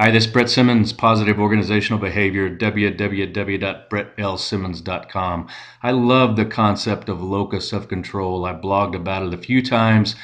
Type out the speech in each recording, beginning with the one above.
Hi, this is Brett Simmons, Positive Organizational Behavior, www.brettlsimmons.com. I love the concept of locus of control. I blogged about it a few times.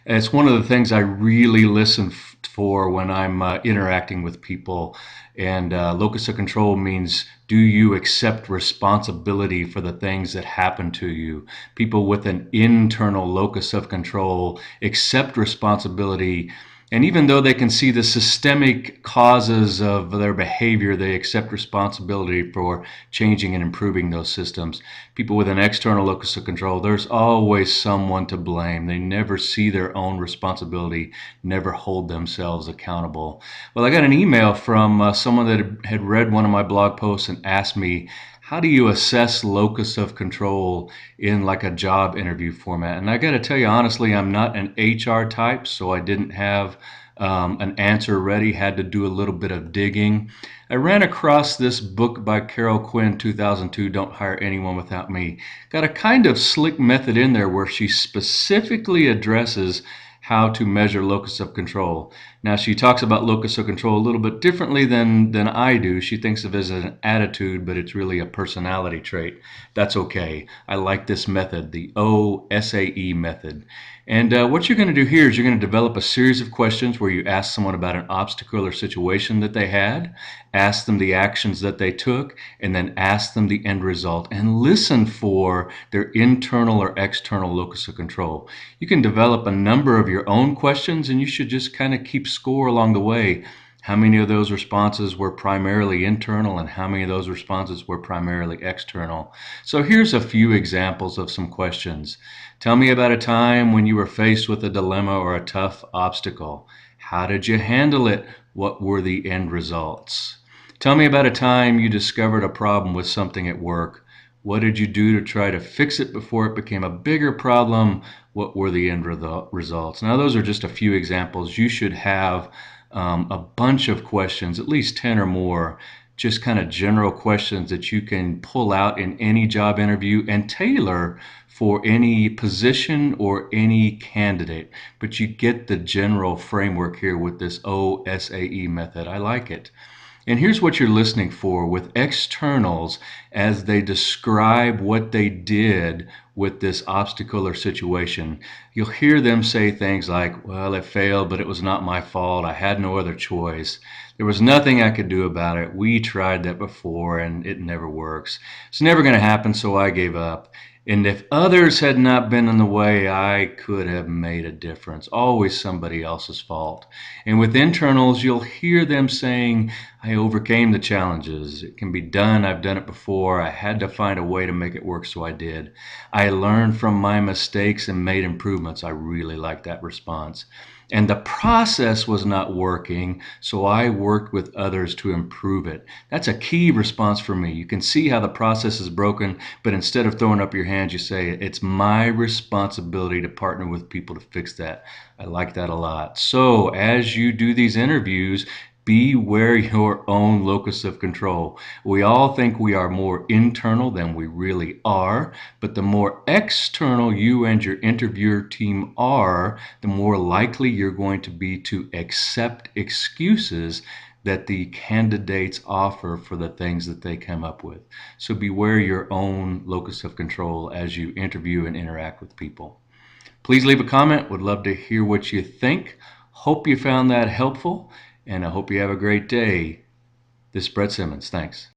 It's one of the things I really listen for when I'm interacting with people. And locus of control means, do you accept responsibility for the things that happen to you? People with an internal locus of control accept responsibility, and even though they can see the systemic causes of their behavior, they accept responsibility for changing and improving those systems. People with an external locus of control, there's always someone to blame. They never see their own responsibility, never hold themselves accountable. Well, I got an email from someone that had read one of my blog posts and asked me, how do you assess locus of control in like a job interview format? And I got to tell you, honestly, I'm not an HR type, so I didn't have an answer ready, had to do a little bit of digging. I ran across this book by Carol Quinn, 2002, Don't Hire Anyone Without Me. Got a kind of slick method in there where she specifically addresses how to measure locus of control. Now, she talks about locus of control a little bit differently than I do. She thinks of it as an attitude, but it's really a personality trait. That's okay. I like this method, the OSAE method. And what you're going to do here is you're going to develop a series of questions where you ask someone about an obstacle or situation that they had, ask them the actions that they took, and then ask them the end result, and listen for their internal or external locus of control. You can develop a number of your own questions, and you should just kind of keep score along the way. How many of those responses were primarily internal and how many of those responses were primarily external? So here's a few examples of some questions. Tell me about a time when you were faced with a dilemma or a tough obstacle. How did you handle it? What were the end results? Tell me about a time you discovered a problem with something at work. What did you do to try to fix it before it became a bigger problem? What were the end results? Now, those are just a few examples. You should have a bunch of questions, at least 10 or more, just kind of general questions that you can pull out in any job interview and tailor for any position or any candidate. But you get the general framework here with this OSAE method. I like it. And here's what you're listening for with externals as they describe what they did with this obstacle or situation. You'll hear them say things like, well, it failed, but it was not my fault. I had no other choice. There was nothing I could do about it. We tried that before and it never works. It's never going to happen, so I gave up. And if others had not been in the way, I could have made a difference. Always somebody else's fault. And with internals, you'll hear them saying, I overcame the challenges. It can be done. I've done it before. I had to find a way to make it work, so I did. I learned from my mistakes and made improvements. I really like that response. And the process was not working, so I worked with others to improve it. That's a key response for me. You can see how the process is broken, but instead of throwing up your hands, you say, it's my responsibility to partner with people to fix that. I like that a lot. So as you do these interviews, beware your own locus of control. We all think we are more internal than we really are, but the more external you and your interviewer team are, the more likely you're going to be to accept excuses that the candidates offer for the things that they come up with. So beware your own locus of control as you interview and interact with people. Please leave a comment. Would love to hear what you think. Hope you found that helpful, and I hope you have a great day. This is Brett Simmons. Thanks.